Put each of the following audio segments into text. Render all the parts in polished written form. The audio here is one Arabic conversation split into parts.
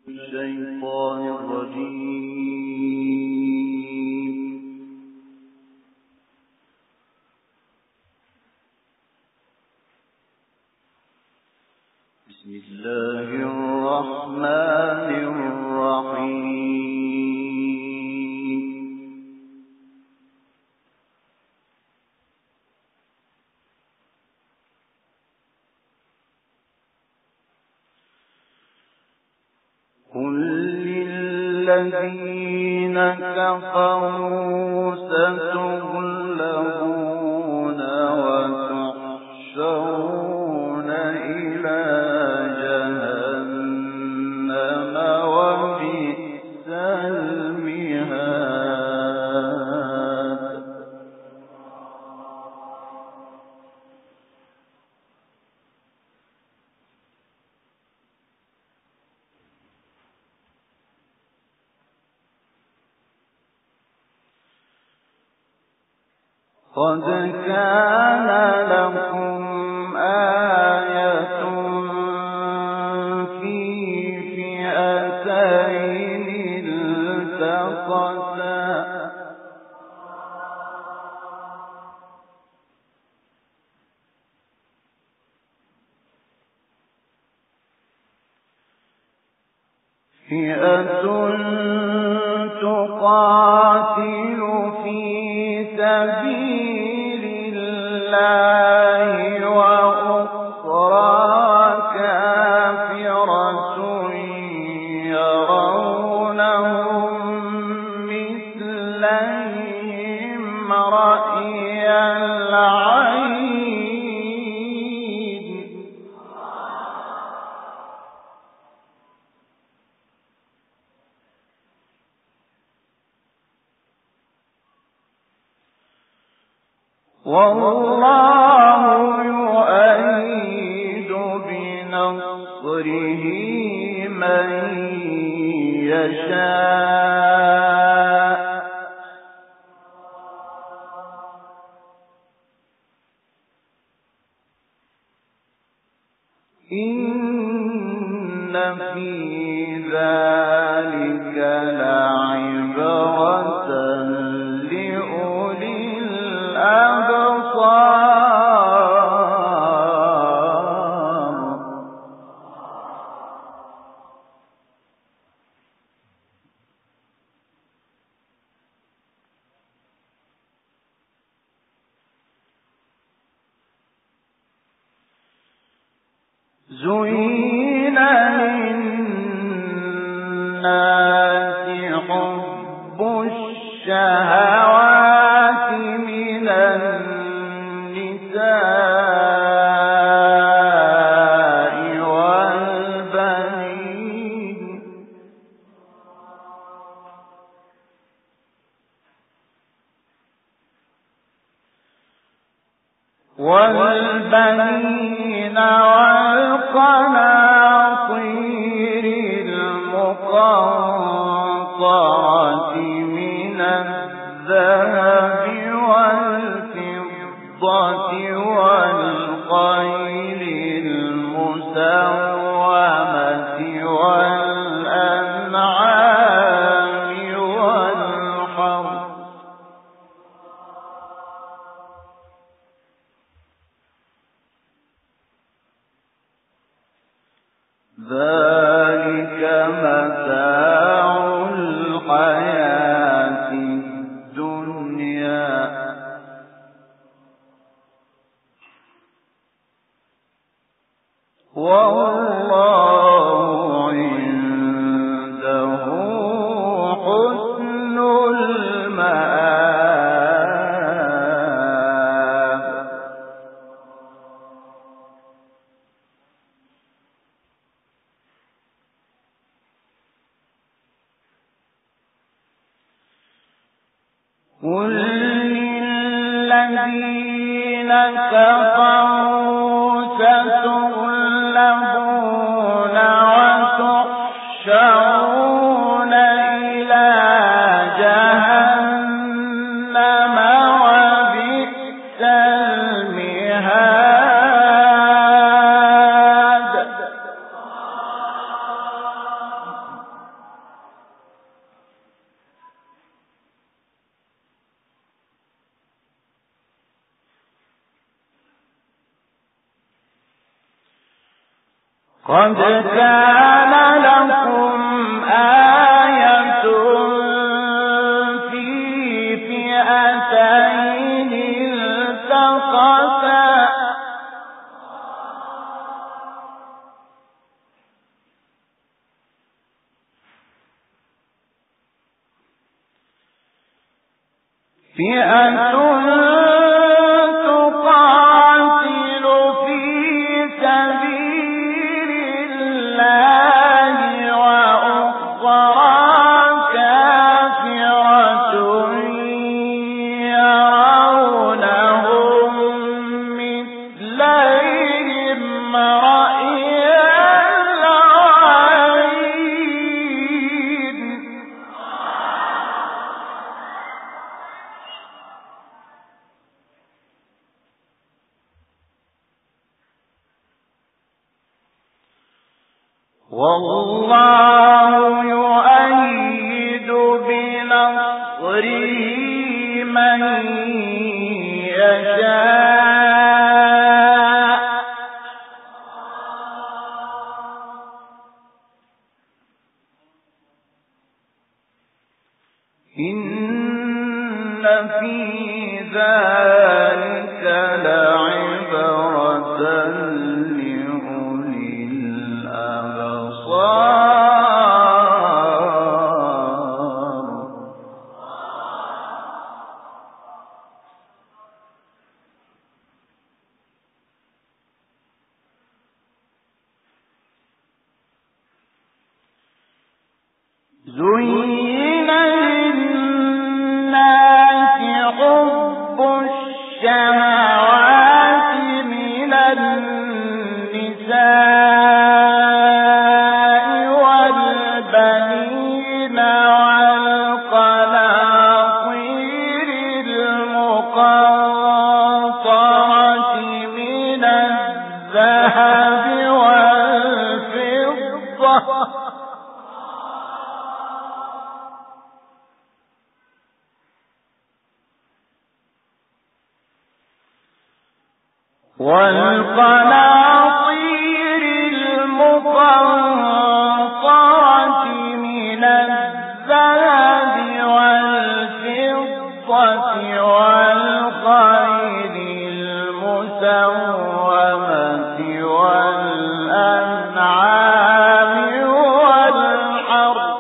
الشيطان الرجيم. بسم الله الرحمن الرحيم. قل للذين كفروا ستغلبون وتحشرون إلى جهنم وبئس المهاد. قد كان لكم آية في فئتين التقتا فئة تقاتل في سبيل الله وأخرى كافرة يرونهم مثليهم رأي العين والله يؤيد بنصره من يشاء إن في ذلك لعبرة لأولي الأبصار. زين للناس حب الشهوات من النساء والبنين والقناطير المقنطرة من الذهب والفضة والخيل المسومة والأنعام والحرث ذلك متاع الحياة الدنيا والله عنده حسن المآب. قل للذين كفروا ستغلبون وتحشرون إلى جهنم وبئس المهاد. قد كان لكم آية في فئتين التقتا فئة تقاتل في سبيل الله وأخرى كافرة يرونهم مثليهم رأي العين والله يؤيد بنصره من يشاء إن في ذلك لعبرة لأولي الأبصار زين للناس حب الشهوات من النساء والبنين والقناطير المقنطرة من الذهب والفضة والقناطير المقنطرة من الذهب والفضة والخيل المسومة والأنعام والحرث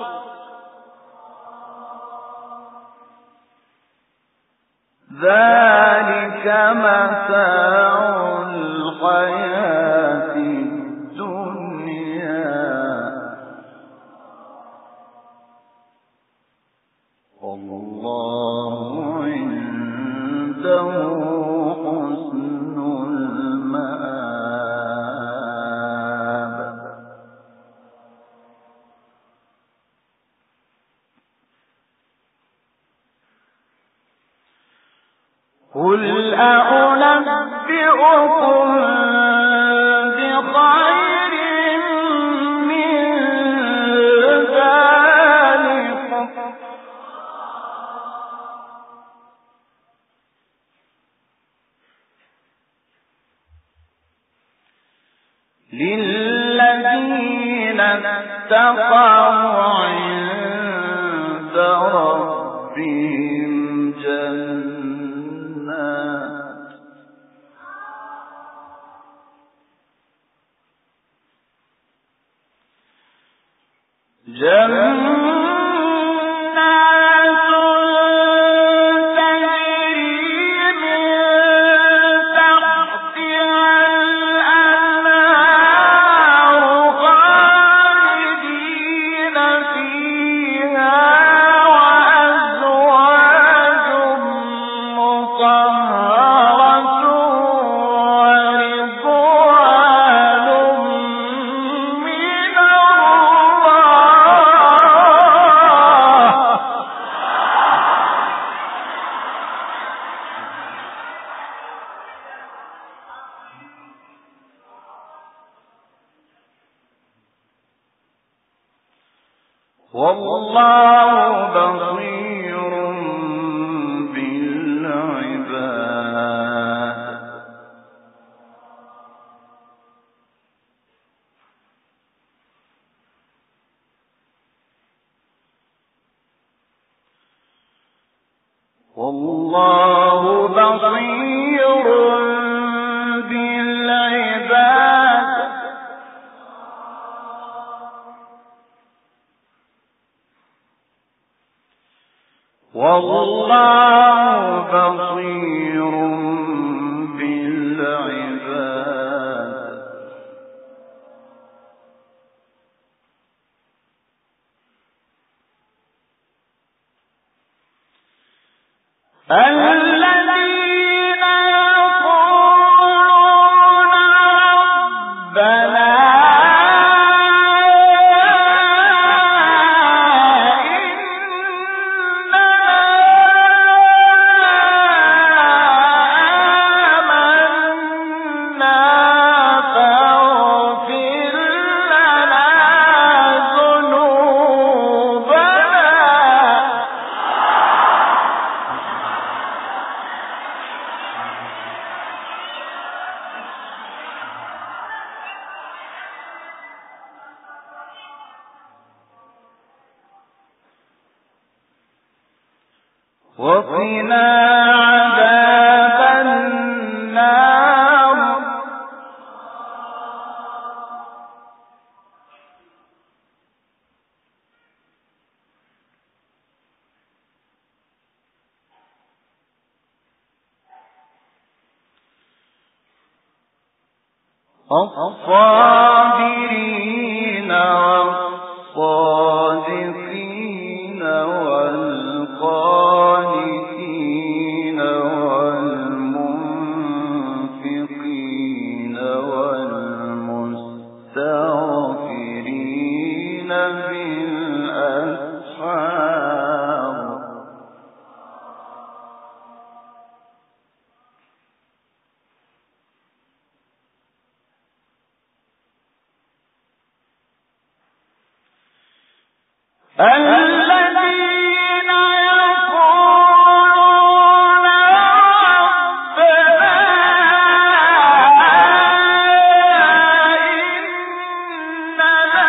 ذلك متاع الحياة الدنيا والله عنده حسن المآب قل أنبئكم بخير من ذلك للذين اتقوا عند ربهم جنات تجري من تحتها الأنهار خالدين فيها وأزواج مطهرة ورضوان من والله بصير بالعباد والله بصير بالعباد والله بصير بالعباد الذين يقولون ربنا وقنا عذاب النار الصابرين والصادقين والقانتين والمنفقين والمستغفرين بالأسحار الذين يقولون ربنا إننا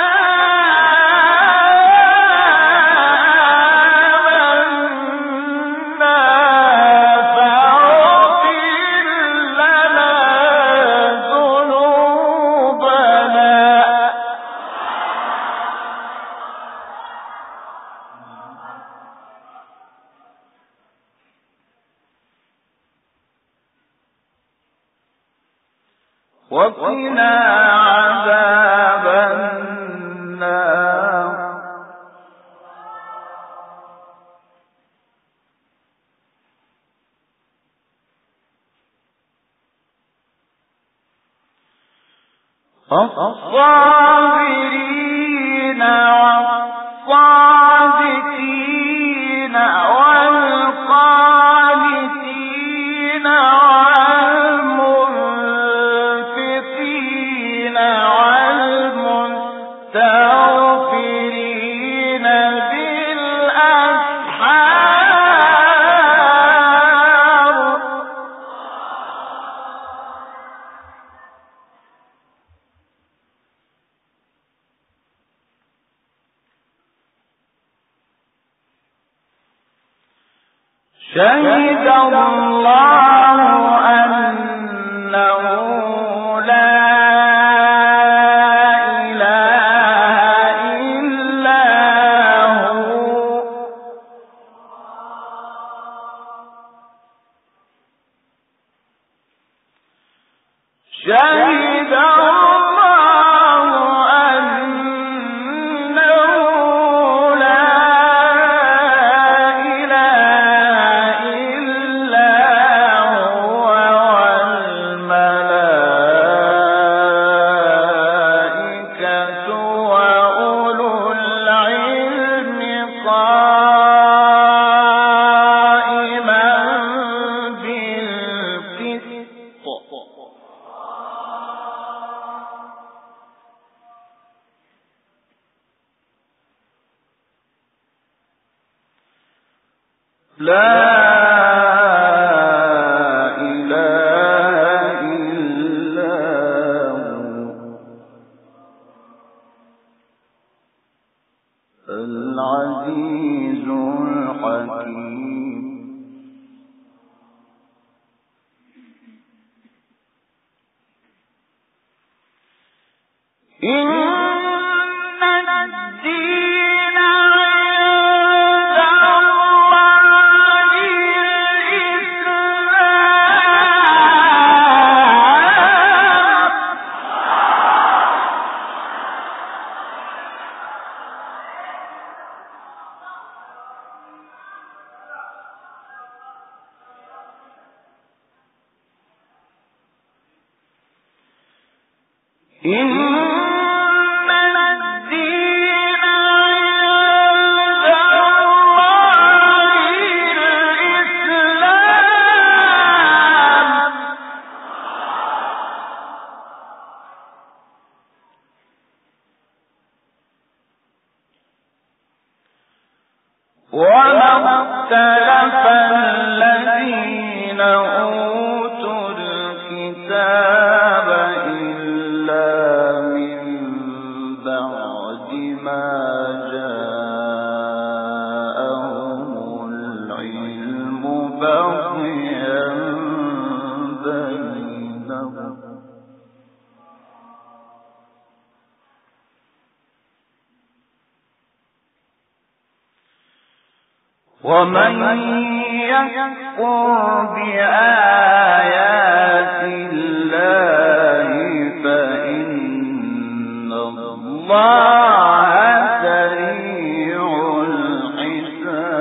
آمنا فاغفر لنا ذنوبنا وقنا عذاب النار الصابرين والصادقين والقانتين والمنفقين والمستغفرين بالأسحار شهد الله أنه لا إله إلا هو شهد الله أنه لا إله إلا هو والملائكة وأولو العلم قائما بالقسط لا إله إلا هو العزيز الحكيم ومن يكفر بآيات الله فإن الله سريع الحساب.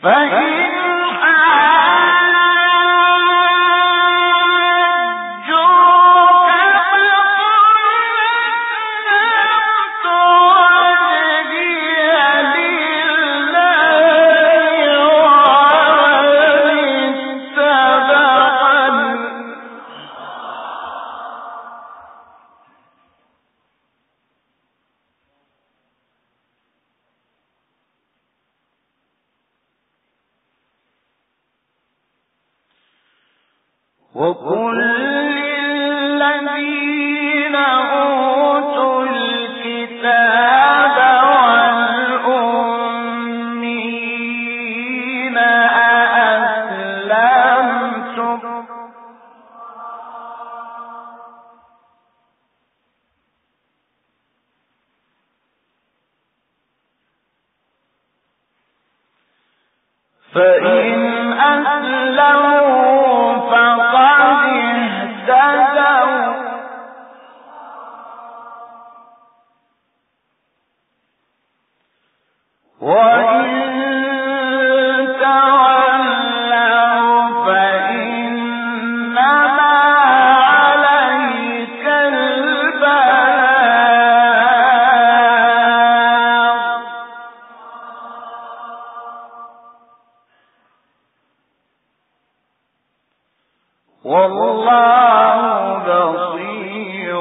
فإن وقل للذين أوتوا الكتاب والأميين أأسلمتم فإن أسلموا وإن تولوا فإنما عليك البلاغ والله بصير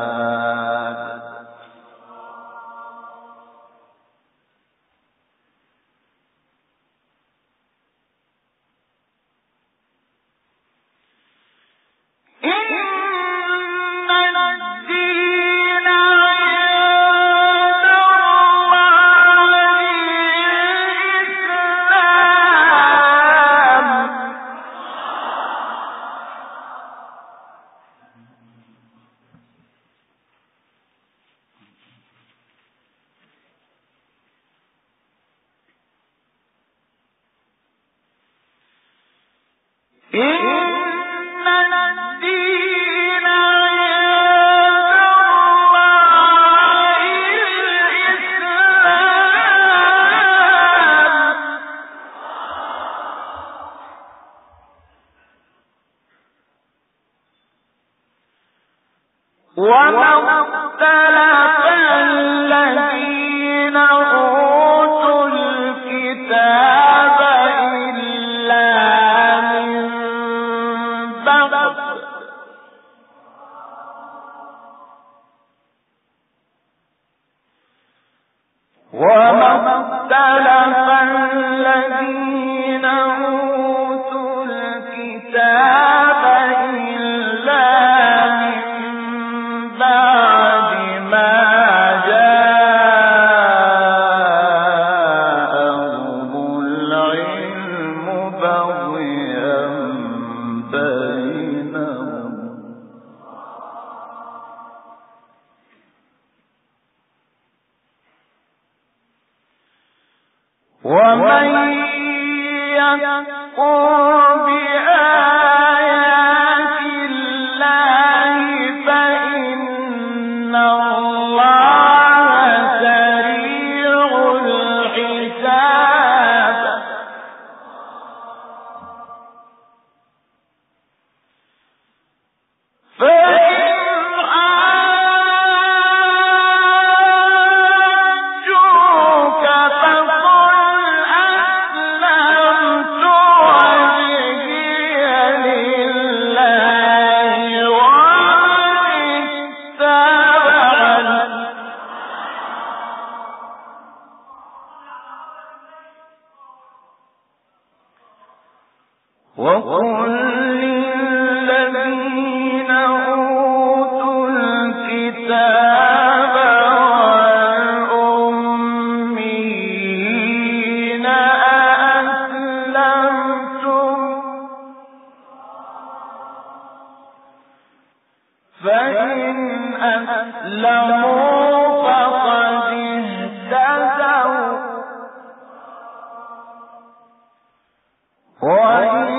بالعباد. وما اختلف الذين أوتوا الكتاب إلا من بعد وما اختلف الذين أوتوا بينهم ومن يكفر بآيات الله فإن الله سريع الحساب وقل للذين أوتوا الكتاب والأميين أأسلمتم فإن أسلموا فقد اهتدوا وإن